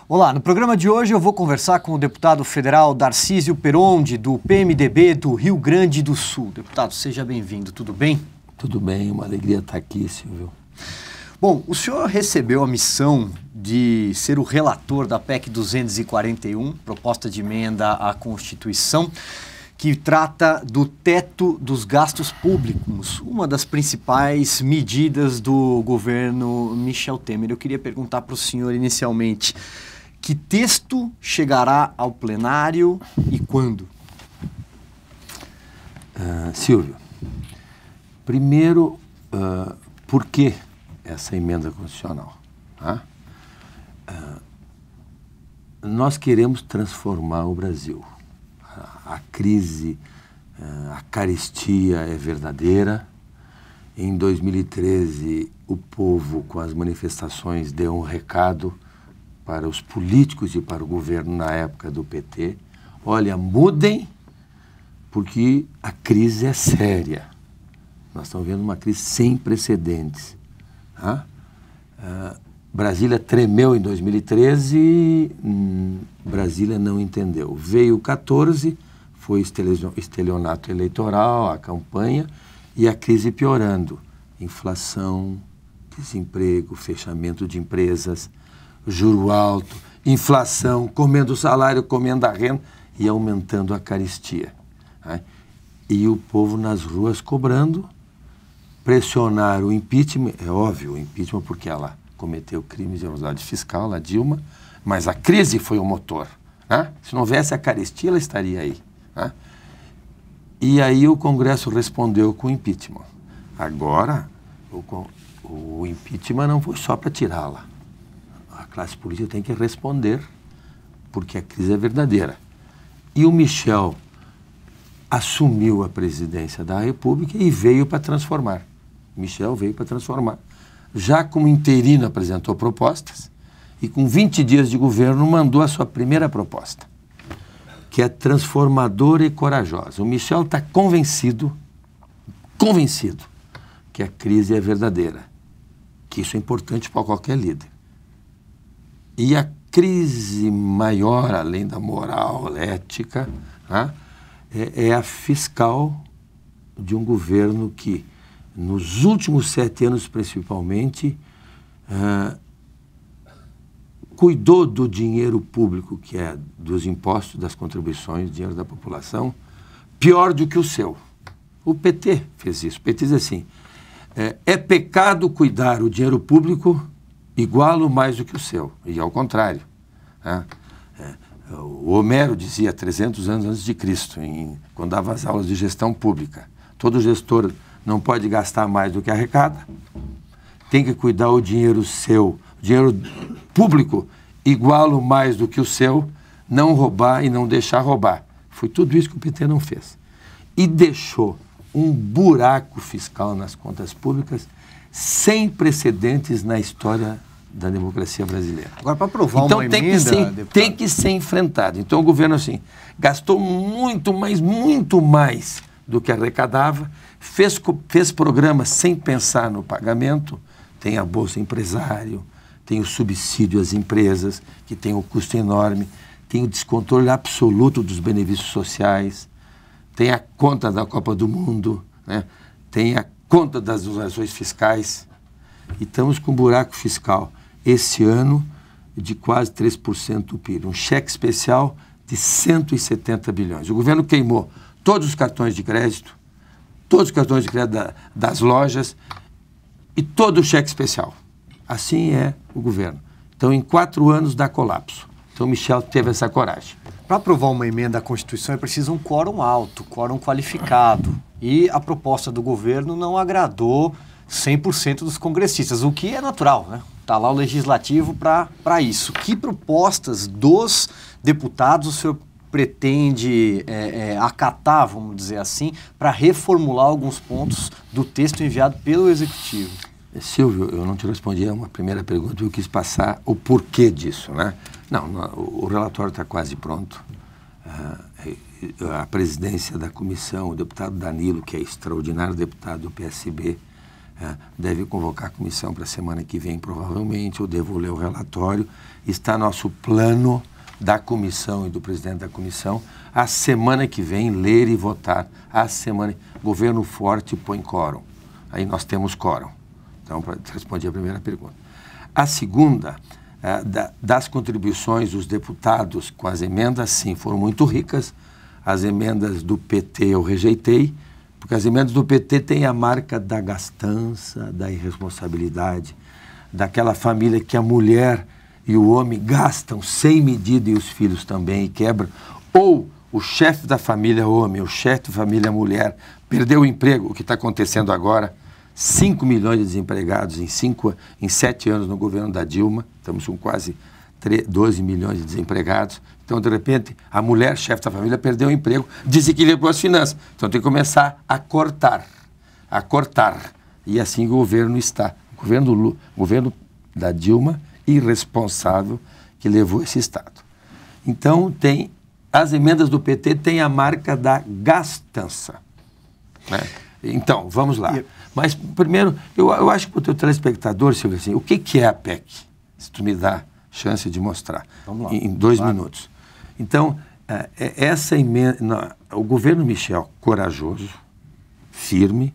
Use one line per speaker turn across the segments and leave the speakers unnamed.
Olá, no programa de hoje eu vou conversar com o deputado federal Darcísio Perondi, do PMDB do Rio Grande do Sul. Deputado, seja bem-vindo, tudo bem?
Tudo bem, uma alegria estar aqui, Silvio.
Bom, o senhor recebeu a missão de ser o relator da PEC 241, proposta de emenda à Constituição, que trata do teto dos gastos públicos, uma das principais medidas do governo Michel Temer. Eu queria perguntar para o senhor inicialmente, que texto chegará ao plenário e quando?
Silvio, primeiro, por que essa emenda constitucional? Nós queremos transformar o Brasil. A crise, a carestia é verdadeira. Em 2013, o povo, com as manifestações, deu um recado para os políticos e para o governo na época do PT. Olha, mudem, porque a crise é séria. Nós estamos vendo uma crise sem precedentes. Brasília tremeu em 2013 e Brasília não entendeu. Veio o 14, foi estelionato eleitoral, a campanha, e a crise piorando. Inflação, desemprego, fechamento de empresas, juro alto, inflação, comendo o salário, comendo a renda e aumentando a carestia. E o povo nas ruas cobrando, pressionar o impeachment, é óbvio, o impeachment porque ela cometeu crimes de imunidade fiscal, a Dilma, mas a crise foi o motor. Se não houvesse a carestia, ela estaria aí. E aí o Congresso respondeu com o impeachment. Agora, o impeachment não foi só para tirá-la. A classe política tem que responder, porque a crise é verdadeira. E o Michel assumiu a presidência da República e veio para transformar. Michel veio para transformar. Já como interino apresentou propostas e com 20 dias de governo mandou a sua primeira proposta, que é transformadora e corajosa. O Michel está convencido que a crise é verdadeira, que isso é importante para qualquer líder. E a crise maior, além da moral, ética, é a fiscal de um governo que, nos últimos 7 anos principalmente, cuidou do dinheiro público, que é dos impostos, das contribuições, dinheiro da população, pior do que o seu. O PT fez isso. O PT diz assim, é pecado cuidar o dinheiro público igual ou mais do que o seu, e ao contrário. O Homero dizia 300 anos antes de Cristo, quando dava as aulas de gestão pública, todo gestor não pode gastar mais do que arrecada, tem que cuidar o dinheiro seu, dinheiro público igual ou mais do que o seu, não roubar e não deixar roubar. Foi tudo isso que o PT não fez. E deixou um buraco fiscal nas contas públicas sem precedentes na história da democracia brasileira.
Agora, para aprovar uma emenda...
tem que ser enfrentado. Então, o governo, assim, gastou muito mais do que arrecadava, fez programas sem pensar no pagamento, tem a Bolsa Empresário, tem o subsídio às empresas, que tem um custo enorme, tem o descontrole absoluto dos benefícios sociais, tem a conta da Copa do Mundo, tem a conta das doações fiscais, e estamos com um buraco fiscal esse ano de quase 3% do PIB, um cheque especial de 170 bilhões. O governo queimou todos os cartões de crédito, das lojas e todo o cheque especial. Assim é o governo. Então, em 4 anos dá colapso. Então, Michel teve essa coragem.
Para aprovar uma emenda à Constituição é preciso um quórum alto, quórum qualificado. E a proposta do governo não agradou 100% dos congressistas, o que é natural, né? Está lá o legislativo para isso. Que propostas dos deputados o senhor pretende acatar, vamos dizer assim, para reformular alguns pontos do texto enviado pelo Executivo?
Silvio, eu não te respondi a uma primeira pergunta, eu quis passar o porquê disso, Não, o relatório está quase pronto. A presidência da comissão, o deputado Danilo, que é extraordinário deputado do PSB, deve convocar a comissão para a semana que vem, provavelmente. Eu devo ler o relatório. Está nosso plano da comissão e do presidente da comissão, a semana que vem, ler e votar. A semana, governo forte põe quórum. Aí nós temos quórum. Então, para responder a primeira pergunta. A segunda, das contribuições dos deputados com as emendas, sim, foram muito ricas. As emendas do PT eu rejeitei, porque as emendas do PT têm a marca da gastança, da irresponsabilidade, daquela família que a mulher e o homem gastam sem medida e os filhos também e quebram. Ou o chefe da família homem, o chefe da família mulher, perdeu o emprego, o que está acontecendo agora, 5 milhões de desempregados em 7 anos no governo da Dilma, estamos com quase 12 milhões de desempregados. Então, de repente, a mulher, chefe da família, perdeu o emprego, desequilibrou as finanças. Então, tem que começar a cortar. E assim o governo está. O governo da Dilma, irresponsável, que levou esse Estado. Então, as emendas do PT têm a marca da gastança. Né? Então, vamos lá. Mas, primeiro, eu acho que para o teu telespectador, Silvio, assim, o que é a PEC? Se tu me dá chance de mostrar. Vamos lá. Em 2 minutos. Então, essa emenda, o governo Michel, corajoso, firme,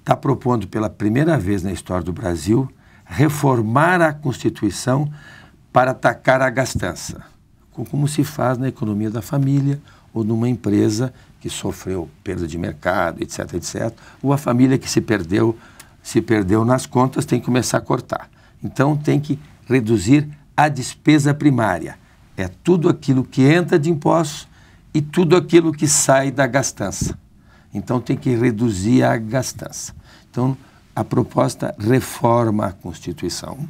está propondo pela primeira vez na história do Brasil reformar a Constituição para atacar a gastança, como se faz na economia da família ou numa empresa que sofreu perda de mercado, etc, etc. Ou a família que se perdeu nas contas tem que começar a cortar. Então, tem que reduzir a despesa primária. É tudo aquilo que entra de impostos e tudo aquilo que sai da gastança. Então, tem que reduzir a gastança. Então, a proposta reforma a Constituição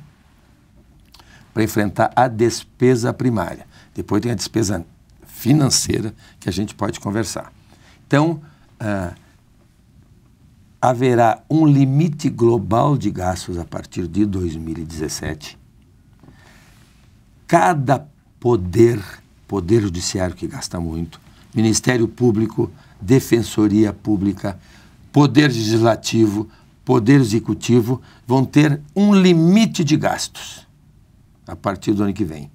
para enfrentar a despesa primária. Depois tem a despesa financeira que a gente pode conversar. Então, haverá um limite global de gastos a partir de 2017. Cada poder judiciário que gasta muito, Ministério Público, Defensoria Pública, Poder Legislativo, Poder Executivo, vão ter um limite de gastos a partir do ano que vem.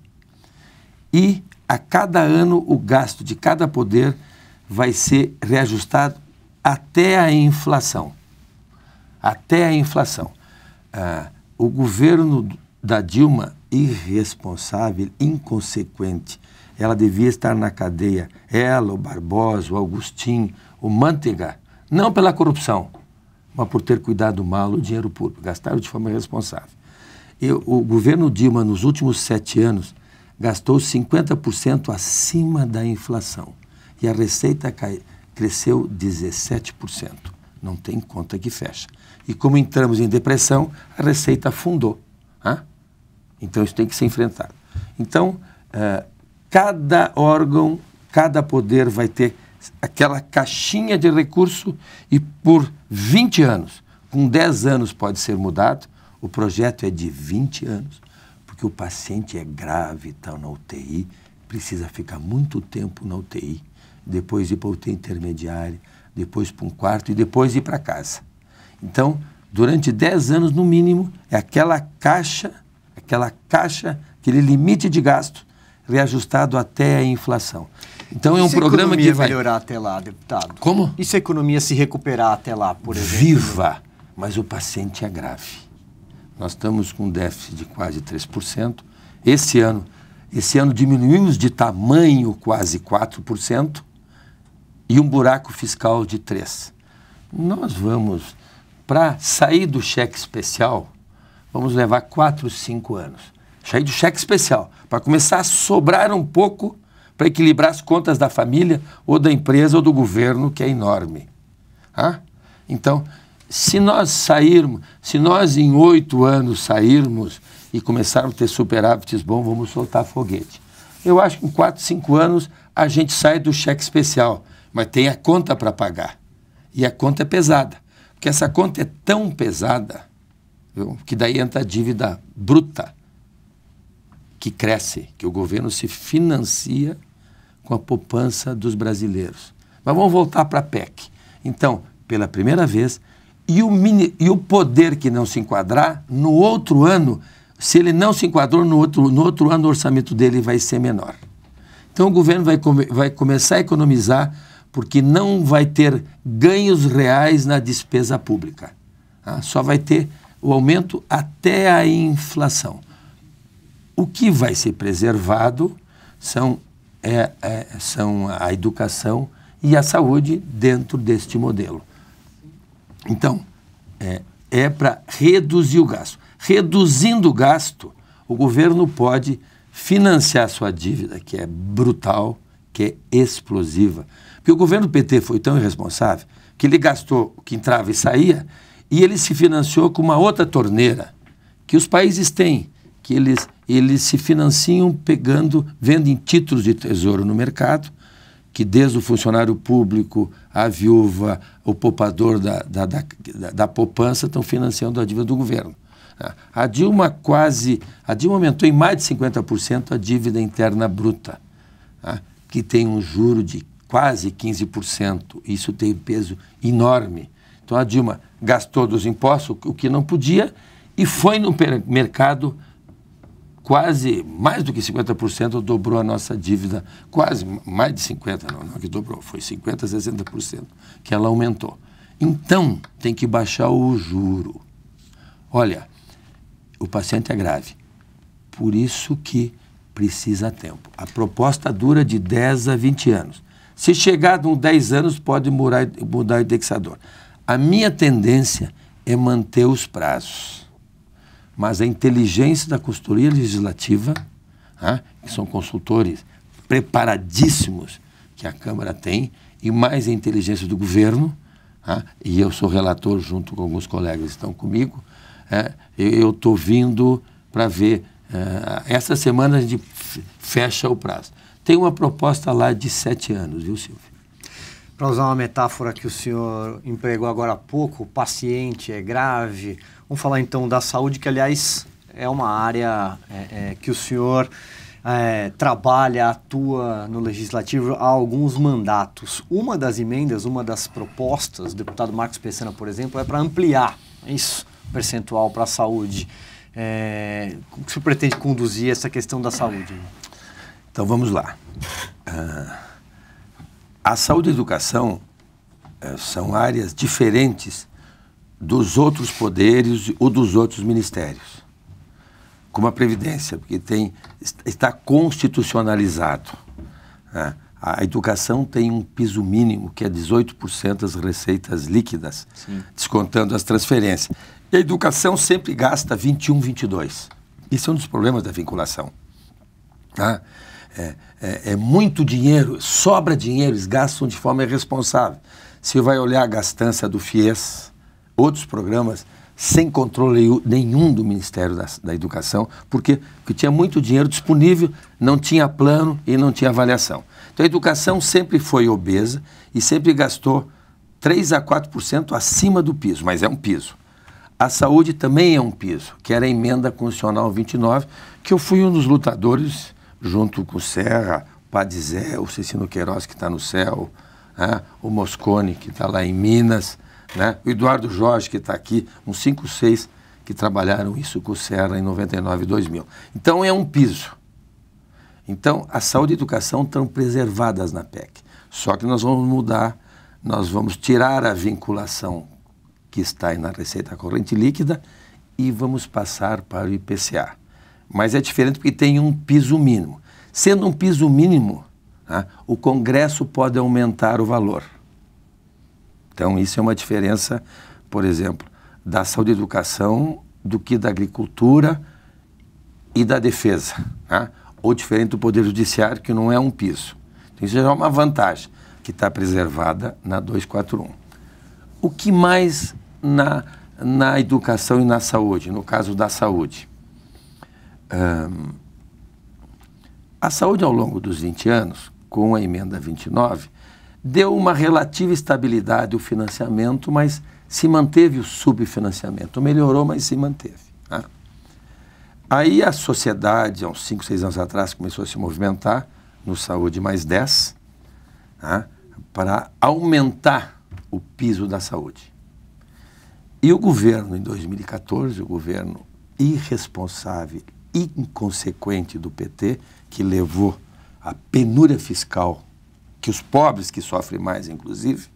E a cada ano o gasto de cada poder vai ser reajustado até a inflação. Até a inflação. O governo da Dilma, irresponsável, inconsequente, ela devia estar na cadeia, ela, o Barbosa, o Agostinho, o Manteiga, não pela corrupção, mas por ter cuidado mal do dinheiro público, gastaram de forma irresponsável. O governo Dilma, nos últimos 7 anos, gastou 50% acima da inflação e a receita cresceu 17%. Não tem conta que fecha. E como entramos em depressão, a receita afundou. Então, isso tem que ser enfrentado. Então, cada órgão, cada poder vai ter aquela caixinha de recurso e por 20 anos, com 10 anos pode ser mudado, o projeto é de 20 anos, porque o paciente é grave, está na UTI, precisa ficar muito tempo na UTI, depois ir para a UTI intermediária, depois para um quarto e depois ir para casa. Então, durante 10 anos, no mínimo, é aquela caixa, aquele limite de gasto reajustado até a inflação. Então, é um programa que vai
melhorar até lá, deputado?
Como?
E se a economia se recuperar até lá, por exemplo?
Viva! Mas o paciente é grave. Nós estamos com um déficit de quase 3%. Esse ano diminuímos de tamanho quase 4% e um buraco fiscal de 3%. Nós vamos, para sair do cheque especial, vamos levar 4, 5 anos. Sair do cheque especial, para começar a sobrar um pouco para equilibrar as contas da família ou da empresa ou do governo, que é enorme. Então, se nós em 8 anos sairmos e começarmos a ter superávites bons, vamos soltar foguete. Eu acho que em 4, 5 anos a gente sai do cheque especial, mas tem a conta para pagar. E a conta é pesada, porque essa conta é tão pesada, viu, que daí entra a dívida bruta, que cresce, que o governo se financia com a poupança dos brasileiros. Mas vamos voltar para a PEC. Então, pela primeira vez, E o poder que não se enquadrar, no outro ano, se ele não se enquadrou no outro ano, o orçamento dele vai ser menor. Então o governo vai começar a economizar porque não vai ter ganhos reais na despesa pública. Tá? Só vai ter o aumento até a inflação. O que vai ser preservado são a educação e a saúde dentro deste modelo. Então, é para reduzir o gasto. Reduzindo o gasto, o governo pode financiar sua dívida, que é brutal, que é explosiva. Porque o governo do PT foi tão irresponsável que ele gastou o que entrava e saía e ele se financiou com uma outra torneira que os países têm, que eles se financiam vendem títulos de tesouro no mercado, que desde o funcionário público, a viúva, o poupador da poupança estão financiando a dívida do governo. A Dilma aumentou em mais de 50% a dívida interna bruta, que tem um juro de quase 15%. Isso tem um peso enorme. Então a Dilma gastou dos impostos o que não podia e foi no mercado quase mais do que 50%, dobrou a nossa dívida, quase mais de 50%, não que dobrou, foi 50%, 60% que ela aumentou. Então tem que baixar o juro. Olha, o paciente é grave, por isso que precisa tempo. A proposta dura de 10 a 20 anos. Se chegar nos 10 anos, pode mudar o indexador. A minha tendência é manter os prazos. Mas a inteligência da consultoria legislativa, que são consultores preparadíssimos que a Câmara tem, e mais a inteligência do governo, e eu sou relator junto com alguns colegas que estão comigo, eu estou vindo para ver. Essa semana a gente fecha o prazo. Tem uma proposta lá de 7 anos, viu, Silvio?
Para usar uma metáfora que o senhor empregou agora há pouco, o paciente é grave. Vamos falar então da saúde, que aliás é uma área que o senhor trabalha, atua no Legislativo há alguns mandatos. Uma das emendas, uma das propostas, o deputado Marcos Pessana, por exemplo, é para ampliar o percentual para a saúde. Como que o senhor pretende conduzir essa questão da saúde?
Então vamos lá. A saúde e a educação são áreas diferentes dos outros poderes ou dos outros ministérios, como a Previdência, porque está constitucionalizado. A educação tem um piso mínimo, que é 18% das receitas líquidas, sim, descontando as transferências. E a educação sempre gasta 21, 22. Isso é um dos problemas da vinculação. É muito dinheiro, sobra dinheiro, eles gastam de forma irresponsável. Você vai olhar a gastança do FIES, outros programas, sem controle nenhum do Ministério da Educação, porque tinha muito dinheiro disponível, não tinha plano e não tinha avaliação. Então a educação sempre foi obesa e sempre gastou 3 a 4% acima do piso, mas é um piso. A saúde também é um piso, que era a emenda constitucional 29, que eu fui um dos lutadores, junto com o Serra, o Padizé, o Cecino Queiroz, que está no céu, o Moscone, que está lá em Minas, o Eduardo Jorge, que está aqui, uns 5, 6 que trabalharam isso com o Serra em 99 e 2000. Então é um piso. Então a saúde e a educação estão preservadas na PEC. Só que nós vamos mudar, nós vamos tirar a vinculação que está aí na receita corrente líquida e vamos passar para o IPCA. Mas é diferente porque tem um piso mínimo. Sendo um piso mínimo, o Congresso pode aumentar o valor. Então, isso é uma diferença, por exemplo, da saúde e educação do que da agricultura e da defesa. Ou diferente do Poder Judiciário, que não é um piso. Então, isso já é uma vantagem, que está preservada na 241. O que mais na educação e na saúde, no caso da saúde? A saúde, ao longo dos 20 anos, com a emenda 29, deu uma relativa estabilidade ao financiamento, mas se manteve o subfinanciamento. Melhorou, mas se manteve. Aí a sociedade, há uns 5, 6 anos atrás, começou a se movimentar no Saúde mais 10, para aumentar o piso da saúde. E o governo, em 2014, o governo irresponsável e inconsequente do PT, que levou à penúria fiscal, que os pobres que sofrem mais, inclusive,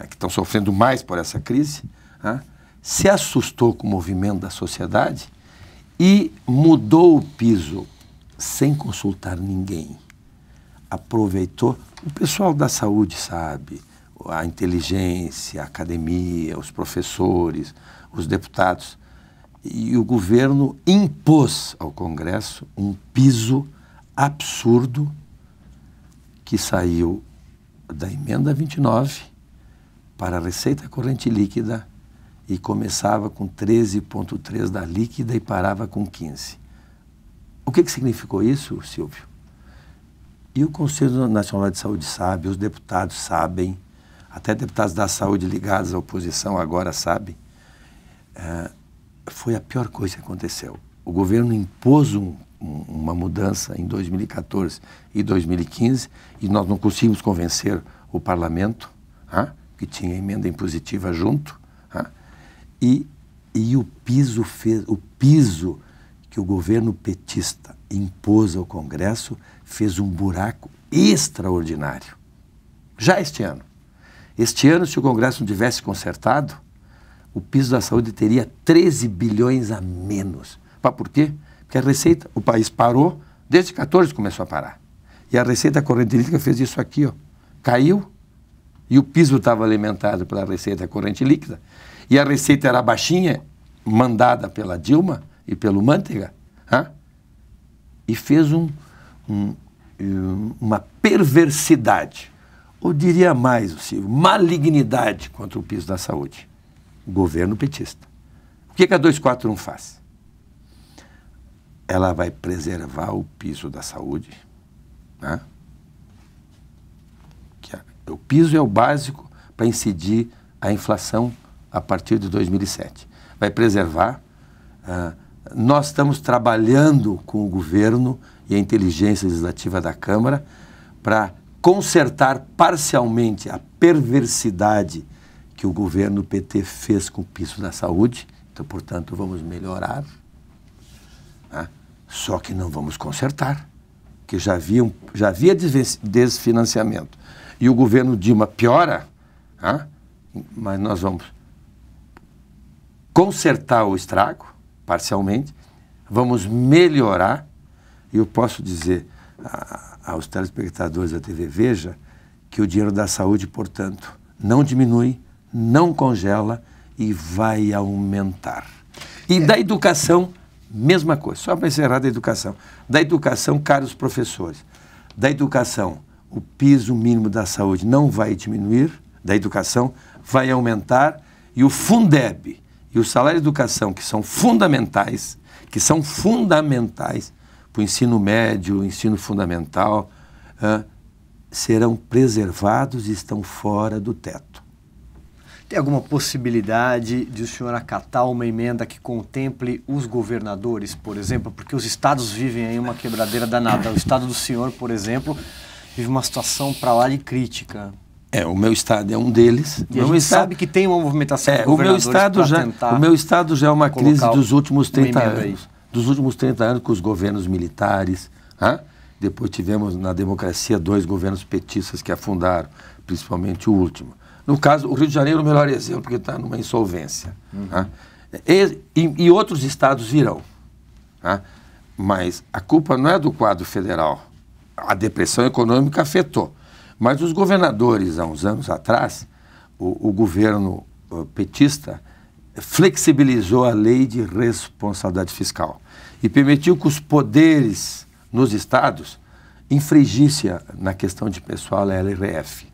que estão sofrendo mais por essa crise, se assustou com o movimento da sociedade e mudou o piso sem consultar ninguém. Aproveitou, o pessoal da saúde sabe, a inteligência, a academia, os professores, os deputados, e o governo impôs ao Congresso um piso absurdo que saiu da emenda 29 para a receita corrente líquida e começava com 13,3 da líquida e parava com 15. O que significou isso, Silvio? E o Conselho Nacional de Saúde sabe, os deputados sabem, até deputados da saúde ligados à oposição agora sabem, foi a pior coisa que aconteceu. O governo impôs uma mudança em 2014 e 2015 e nós não conseguimos convencer o parlamento, que tinha emenda impositiva junto, e o piso que o governo petista impôs ao Congresso fez um buraco extraordinário. Já este ano. Este ano, se o Congresso não tivesse consertado, o piso da saúde teria 13 bilhões a menos. Por quê? Porque a receita, o país parou, desde 14 começou a parar. E a receita corrente líquida fez isso aqui, caiu, e o piso estava alimentado pela receita corrente líquida, e a receita era baixinha, mandada pela Dilma e pelo Manteiga, e fez uma perversidade, ou diria mais, Silvio, malignidade contra o piso da saúde. O governo petista. O que a 241 faz? Ela vai preservar o piso da saúde. O piso é o básico para incidir a inflação a partir de 2007. Vai preservar. Nós estamos trabalhando com o governo e a inteligência legislativa da Câmara para consertar parcialmente a perversidade que o governo PT fez com o piso da saúde. Então, portanto, vamos melhorar. Só que não vamos consertar, porque já havia desfinanciamento. E o governo Dilma piora, mas nós vamos consertar o estrago, parcialmente, vamos melhorar, e eu posso dizer aos telespectadores da TV Veja que o dinheiro da saúde, portanto, não diminui, não congela e vai aumentar. E da educação, mesma coisa, só para encerrar da educação. Da educação, caros professores, da educação, o piso mínimo da saúde não vai diminuir, da educação vai aumentar, e o Fundeb e o salário de educação, que são fundamentais para o ensino médio, ensino fundamental, serão preservados e estão fora do teto.
Tem alguma possibilidade de o senhor acatar uma emenda que contemple os governadores, por exemplo? Porque os estados vivem aí uma quebradeira danada. O estado do senhor, por exemplo, vive uma situação para lá de crítica.
O meu estado é um deles.
E a gente sabe que tem uma movimentação de governadores para tentar...
O meu estado já é uma crise dos últimos 30 anos. Dos últimos 30 anos com os governos militares. Depois tivemos na democracia 2 governos petistas que afundaram, principalmente o último. No caso, o Rio de Janeiro é o melhor exemplo, porque está numa insolvência. E outros estados virão. Mas a culpa não é do quadro federal. A depressão econômica afetou. Mas os governadores, há uns anos atrás, o governo petista flexibilizou a lei de responsabilidade fiscal e permitiu que os poderes nos estados infringissem na questão de pessoal a LRF.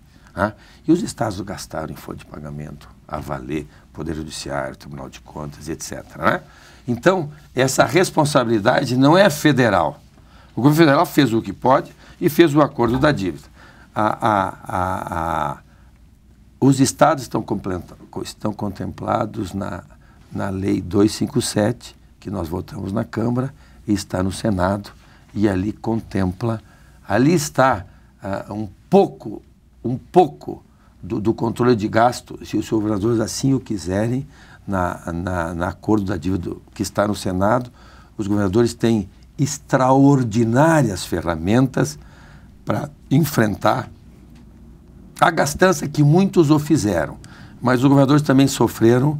E os estados gastaram em folha de pagamento, a valer, Poder Judiciário, Tribunal de Contas, etc. Então, essa responsabilidade não é federal. O governo federal fez o que pode e fez o acordo da dívida. Os estados estão contemplados na Lei 257, que nós votamos na Câmara, e está no Senado, e ali contempla, ali está um pouco do controle de gasto, se os governadores assim o quiserem, na acordo da dívida que está no Senado, os governadores têm extraordinárias ferramentas para enfrentar a gastança que muitos o fizeram. Mas os governadores também sofreram,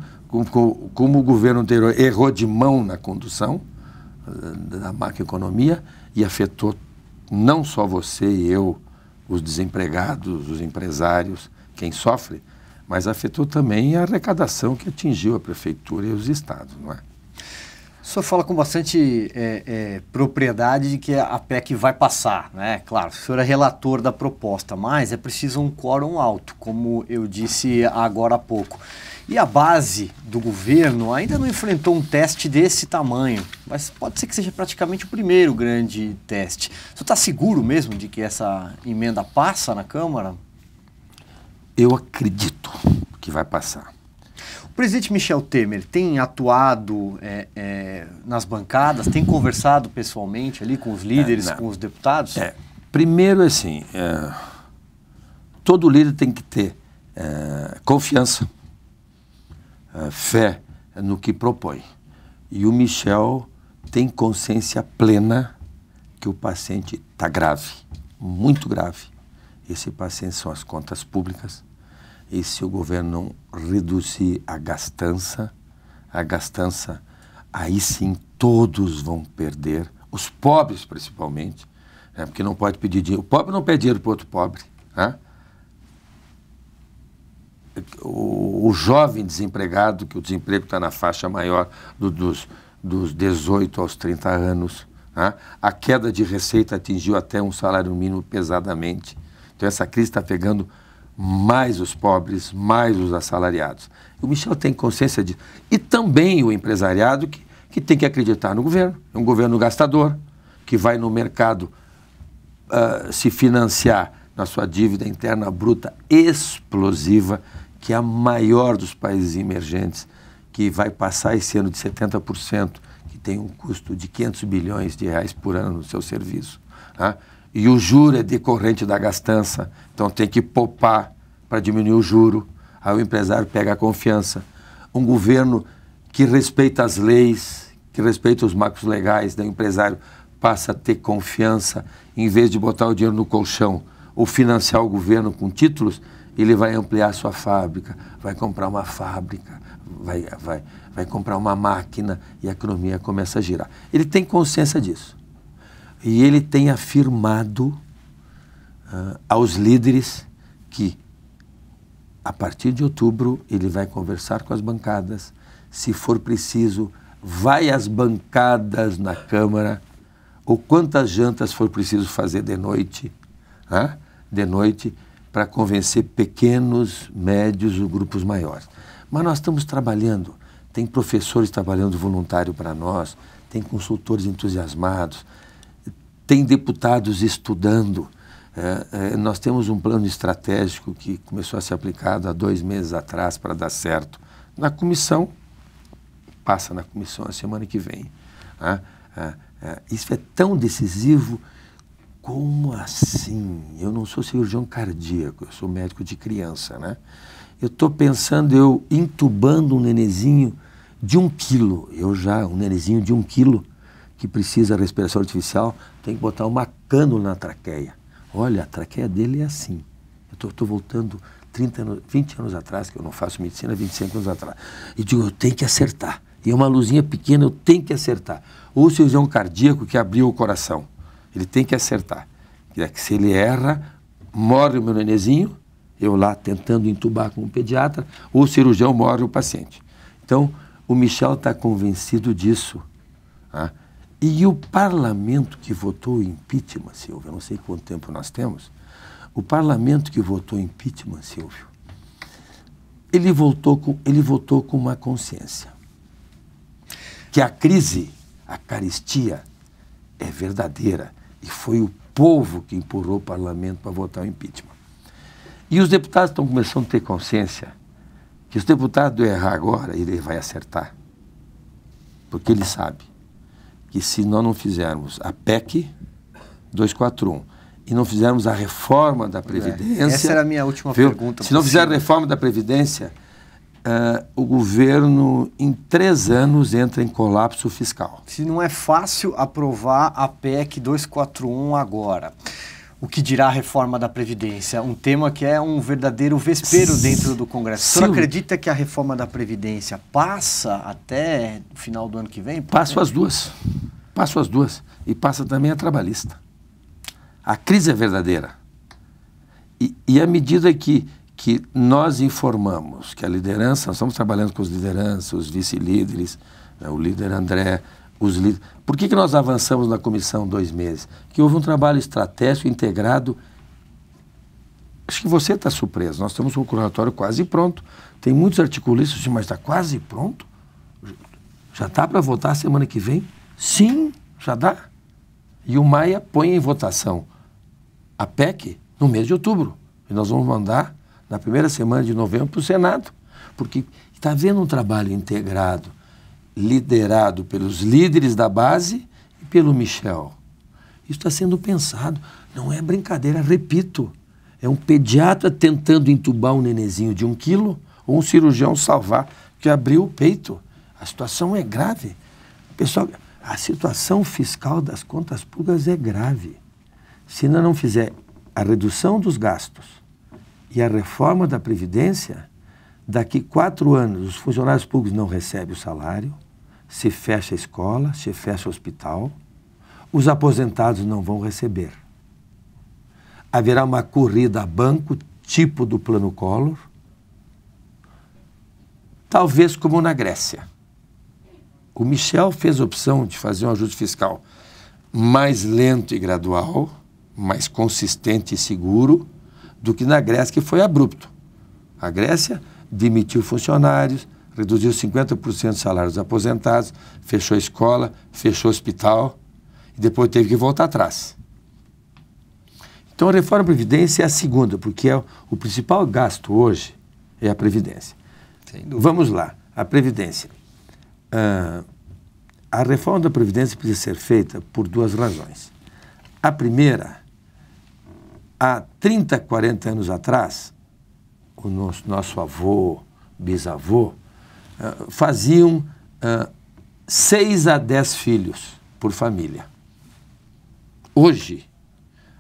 como o governo anterior errou de mão na condução da macroeconomia e afetou não só você e eu, os desempregados, os empresários, quem sofre, mas afetou também a arrecadação que atingiu a prefeitura e os estados, não é?
O senhor fala com bastante propriedade de que a PEC vai passar, né? Claro, o senhor é relator da proposta, mas é preciso um quórum alto, como eu disse agora há pouco. E a base do governo ainda não enfrentou um teste desse tamanho, mas pode ser que seja praticamente o primeiro grande teste. O senhor está seguro mesmo de que essa emenda passa na Câmara?
Eu acredito que vai passar.
O presidente Michel Temer tem atuado nas bancadas, tem conversado pessoalmente ali com os líderes, com os deputados?
Primeiro, assim, todo líder tem que ter confiança, fé no que propõe. E o Michel tem consciência plena que o paciente está grave, muito grave. Esse paciente são as contas públicas. E se o governo não reduzir a gastança, aí sim todos vão perder, os pobres principalmente, né? Porque não pode pedir dinheiro. O pobre não pede dinheiro para outro pobre, né? O jovem desempregado, que o desemprego está na faixa maior dos 18 aos 30 anos, né? A queda de receita atingiu até um salário mínimo pesadamente. Então essa crise está pegando mais os pobres, mais os assalariados. O Michel tem consciência disso. E também o empresariado que tem que acreditar no governo. É um governo gastador, que vai no mercado se financiar na sua dívida interna bruta explosiva, que é a maior dos países emergentes, que vai passar esse ano de 70%, que tem um custo de 500 bilhões de reais por ano no seu serviço, tá? E o juro é decorrente da gastança, então tem que poupar para diminuir o juro. Aí o empresário pega a confiança. Um governo que respeita as leis, que respeita os marcos legais, daí o empresário passa a ter confiança, em vez de botar o dinheiro no colchão ou financiar o governo com títulos, ele vai ampliar sua fábrica, vai comprar uma fábrica, vai comprar uma máquina e a economia começa a girar. Ele tem consciência disso. E ele tem afirmado aos líderes que, a partir de outubro, ele vai conversar com as bancadas. Se for preciso, vai às bancadas na Câmara, ou quantas jantas for preciso fazer de noite, para convencer pequenos, médios ou grupos maiores. Mas nós estamos trabalhando, tem professores trabalhando voluntário para nós, tem consultores entusiasmados, tem deputados estudando. Nós temos um plano estratégico que começou a ser aplicado há 2 meses atrás para dar certo. Na comissão, passa na comissão a semana que vem. Isso é tão decisivo. Como assim? Eu não sou cirurgião cardíaco, eu sou médico de criança, né? Eu estou pensando, eu intubando um nenezinho de 1 quilo, um nenezinho de 1 quilo, que precisa de respiração artificial, tem que botar uma cânula na traqueia. Olha, a traqueia dele é assim. Eu estou voltando 20 anos atrás, que eu não faço medicina, 25 anos atrás. E digo, eu tenho que acertar. E uma luzinha pequena, eu tenho que acertar. Ou o cirurgião cardíaco que abriu o coração, ele tem que acertar. Que se ele erra, morre o meu nenezinho, eu lá tentando entubar com um pediatra, ou o cirurgião morre o paciente. Então, o Michel está convencido disso. E o parlamento que votou o impeachment, Silvio, eu não sei quanto tempo nós temos, o parlamento que votou impeachment, Silvio, ele votou com uma consciência. Que a crise, a carestia, é verdadeira. E foi o povo que empurrou o parlamento para votar o impeachment. E os deputados estão começando a ter consciência que se o deputado errar agora, ele vai acertar. Porque ele sabe que se nós não fizermos a PEC 241 e não fizermos a reforma da Previdência...
Essa era a minha última pergunta.
Se não fizer a reforma da Previdência, o governo, em 3 anos, entra em colapso fiscal.
Se não é fácil aprovar a PEC 241 agora, o que dirá a reforma da Previdência? Um tema que é um verdadeiro vespeiro dentro do Congresso. O senhor acredita que a reforma da Previdência passa até o final do ano que vem?
Passo as duas. Passo as duas. E passa também a trabalhista. A crise é verdadeira. E à medida que nós informamos que a liderança, nós estamos trabalhando com os lideranças, os vice-líderes, né, o líder André, os líderes. Por que nós avançamos na comissão 2 meses? Que houve um trabalho estratégico, integrado. Acho que você está surpreso. Nós temos um relatório quase pronto. Tem muitos articulistas, mas está quase pronto? Já dá para votar semana que vem? Sim, já dá. E o Maia põe em votação a PEC no mês de outubro. E nós vamos mandar na primeira semana de novembro para o Senado. Porque está havendo um trabalho integrado, liderado pelos líderes da base e pelo Michel. Isso está sendo pensado. Não é brincadeira, repito. É um pediatra tentando entubar um nenezinho de 1 quilo ou um cirurgião salvar que abriu o peito. A situação é grave. Pessoal, a situação fiscal das contas públicas é grave. Se não fizer a redução dos gastos e a reforma da Previdência, daqui 4 anos os funcionários públicos não recebem o salário, se fecha a escola, se fecha o hospital, os aposentados não vão receber. Haverá uma corrida a banco, tipo do Plano Collor, talvez como na Grécia. O Michel fez a opção de fazer um ajuste fiscal mais lento e gradual, mais consistente e seguro, do que na Grécia, que foi abrupto. A Grécia demitiu funcionários, reduziu 50% dos salários dos aposentados, fechou a escola, fechou o hospital e depois teve que voltar atrás. Então a reforma da Previdência é a segunda, porque o principal gasto hoje é a Previdência. Vamos lá, a Previdência. A reforma da Previdência precisa ser feita por 2 razões. A primeira, há 30, 40 anos atrás, o nosso avô, bisavô, faziam 6 a 10 filhos por família. Hoje,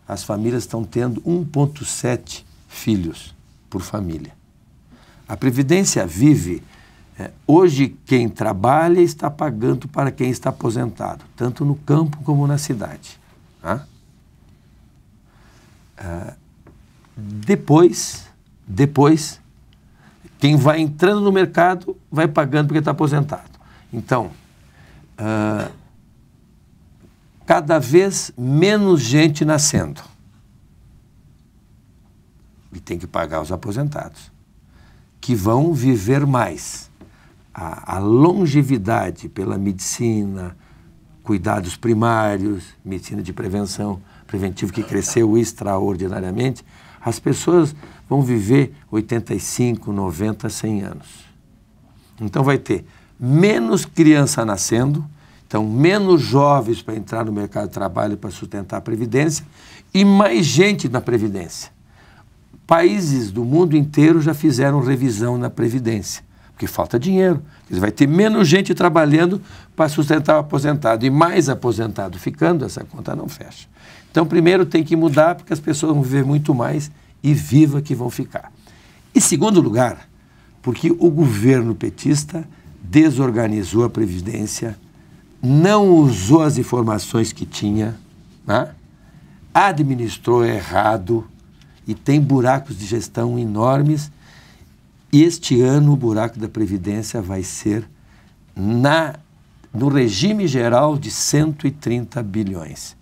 as famílias estão tendo 1,7 filhos por família. A Previdência vive... hoje, quem trabalha está pagando para quem está aposentado, tanto no campo como na cidade. Tá? Depois, quem vai entrando no mercado vai pagando porque está aposentado. Então, cada vez menos gente nascendo. E tem que pagar os aposentados, que vão viver mais. A longevidade pela medicina, cuidados primários, medicina de prevenção, preventivo que cresceu extraordinariamente, as pessoas vão viver 85, 90, 100 anos. Então vai ter menos criança nascendo, então menos jovens para entrar no mercado de trabalho para sustentar a Previdência e mais gente na Previdência. Países do mundo inteiro já fizeram revisão na Previdência, porque falta dinheiro. Vai ter menos gente trabalhando para sustentar o aposentado e mais aposentado ficando, essa conta não fecha. Então, primeiro tem que mudar, porque as pessoas vão viver muito mais e viva que vão ficar. Em segundo lugar, porque o governo petista desorganizou a Previdência, não usou as informações que tinha, né? Administrou errado e tem buracos de gestão enormes. E este ano o buraco da Previdência vai ser no regime geral de 130 bilhões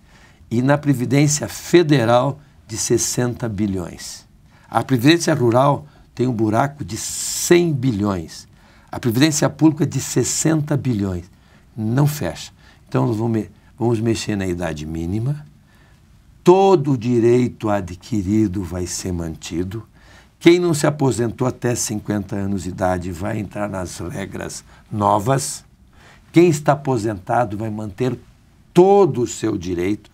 e na Previdência Federal de 60 bilhões. A Previdência Rural tem um buraco de 100 bilhões. A Previdência Pública de 60 bilhões. Não fecha. Então nós vamos mexer na idade mínima. Todo o direito adquirido vai ser mantido. Quem não se aposentou até 50 anos de idade vai entrar nas regras novas. Quem está aposentado vai manter todo o seu direito,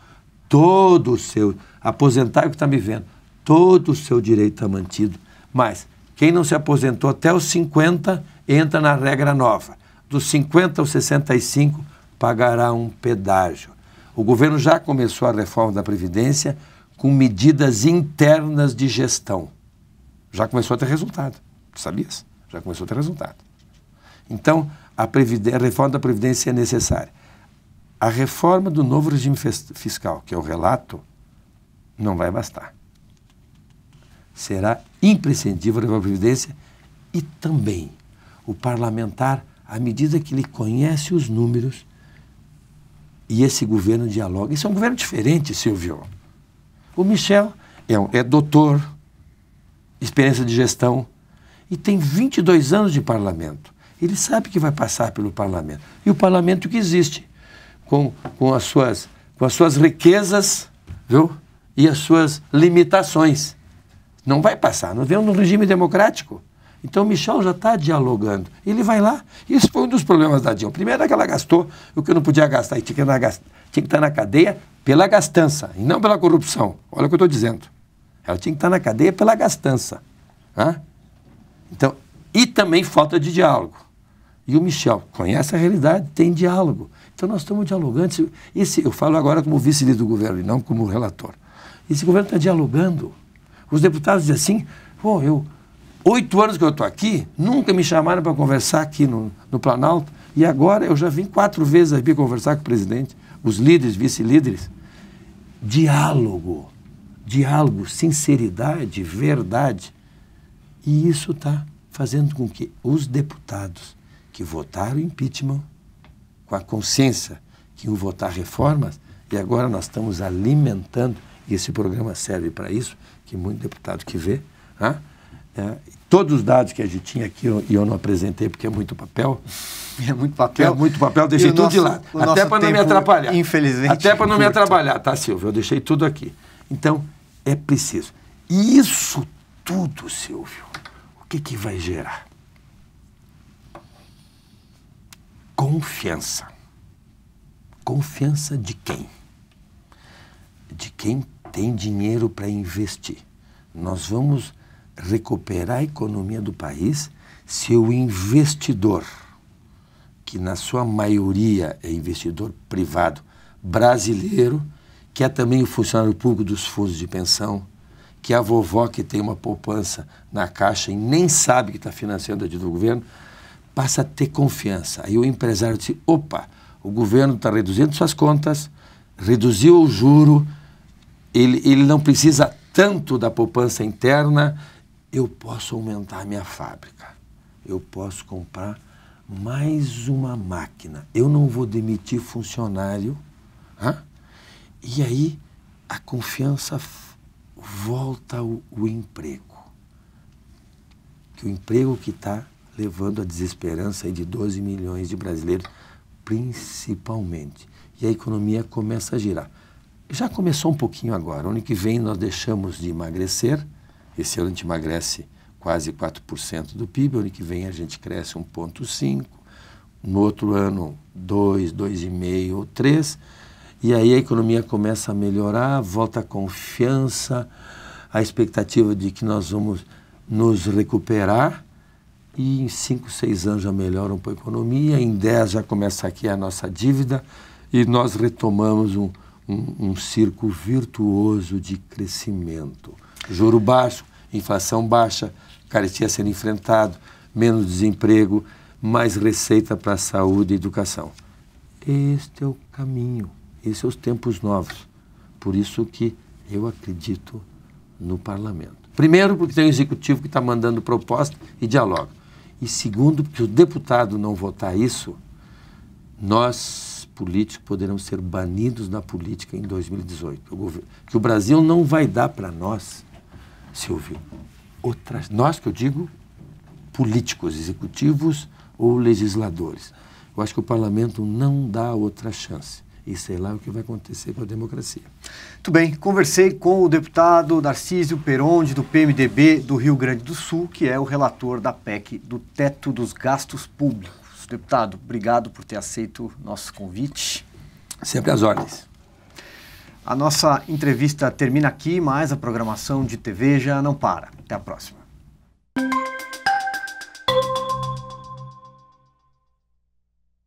aposentário que está me vendo, todo o seu direito está mantido. Mas Quem não se aposentou até os 50 entra na regra nova. Dos 50 aos 65 pagará um pedágio. O governo já começou a reforma da Previdência com medidas internas de gestão. Já começou a ter resultado. Sabias? Já começou a ter resultado. Então, a reforma da Previdência é necessária. A reforma do novo regime fiscal, que é o relato, não vai bastar. Será imprescindível a reforma da Previdência e também o parlamentar, à medida que ele conhece os números e esse governo dialoga. Isso é um governo diferente, Silvio. O Michel é doutor, experiência de gestão, e tem 22 anos de parlamento. Ele sabe que vai passar pelo parlamento. E o parlamento que existe, com as suas riquezas, viu? E as suas limitações. Não vai passar, nós vivemos num regime democrático. Então o Michel já está dialogando. Ele vai lá. Isso foi um dos problemas da Dilma. Primeiro é que ela gastou o que não podia gastar e tinha que estar na cadeia pela gastança e não pela corrupção. Olha o que eu estou dizendo. Ela tinha que estar na cadeia pela gastança. Então, e também falta de diálogo. E o Michel conhece a realidade, tem diálogo. Então nós estamos dialogando. Eu falo agora como vice-líder do governo e não como relator. Esse governo está dialogando. Os deputados dizem assim, 8 anos que eu estou aqui, nunca me chamaram para conversar aqui no Planalto, e agora eu já vim 4 vezes aqui conversar com o presidente, os líderes, vice-líderes. Diálogo, sinceridade, verdade. E isso está fazendo com que os deputados que votaram impeachment, com a consciência que iam votar reformas, e agora nós estamos alimentando, e esse programa serve para isso, que muito deputado que vê, todos os dados que a gente tinha aqui, e eu não apresentei porque é muito papel.
É muito papel.
Deixei tudo de lado. Até para não me atrapalhar.
Infelizmente.
Até para não me atrapalhar, tá, Silvio? Eu deixei tudo aqui. Então, é preciso. E isso tudo, Silvio, o que vai gerar? Confiança. Confiança de quem? De quem tem dinheiro para investir. Nós vamos recuperar a economia do país se o investidor, que na sua maioria é investidor privado brasileiro, que é também o funcionário público dos fundos de pensão, que é a vovó que tem uma poupança na Caixa e nem sabe que está financiando a dívida do governo, passa a ter confiança. Aí o empresário diz, opa, o governo está reduzindo suas contas, reduziu o juro, ele não precisa tanto da poupança interna, eu posso aumentar a minha fábrica, eu posso comprar mais uma máquina, eu não vou demitir funcionário, e aí a confiança volta ao emprego, que o emprego que está levando a desesperança aí de 12 milhões de brasileiros, principalmente, e a economia começa a girar. Já começou um pouquinho agora, ano que vem nós deixamos de emagrecer, esse ano a gente emagrece quase 4% do PIB, ano que vem a gente cresce 1,5%, no outro ano 2, 2,5% ou 3%, e aí a economia começa a melhorar, volta a confiança, a expectativa de que nós vamos nos recuperar, e em 5, 6 anos já melhora um pouco a economia, em 10 já começa aqui a nossa dívida, e nós retomamos um círculo virtuoso de crescimento. Juro baixo, inflação baixa, carestia sendo enfrentado, menos desemprego, mais receita para a saúde e educação. Este é o caminho, esses são os tempos novos. Por isso que eu acredito no parlamento. Primeiro, porque tem um executivo que está mandando proposta e dialoga. E segundo, porque se o deputado não votar isso, nós, políticos, poderemos ser banidos da política em 2018. Que o Brasil não vai dar para nós, Silvio, nós que eu digo, políticos, executivos ou legisladores. Eu acho que o parlamento não dá outra chance. E sei lá o que vai acontecer com a democracia.
Muito bem, conversei com o deputado Narcísio Peronde, do PMDB do Rio Grande do Sul, que é o relator da PEC do teto dos gastos públicos. Deputado, obrigado por ter aceito nosso convite.
Sempre às ordens.
A nossa entrevista termina aqui, mas a programação de TV já não para. Até a próxima.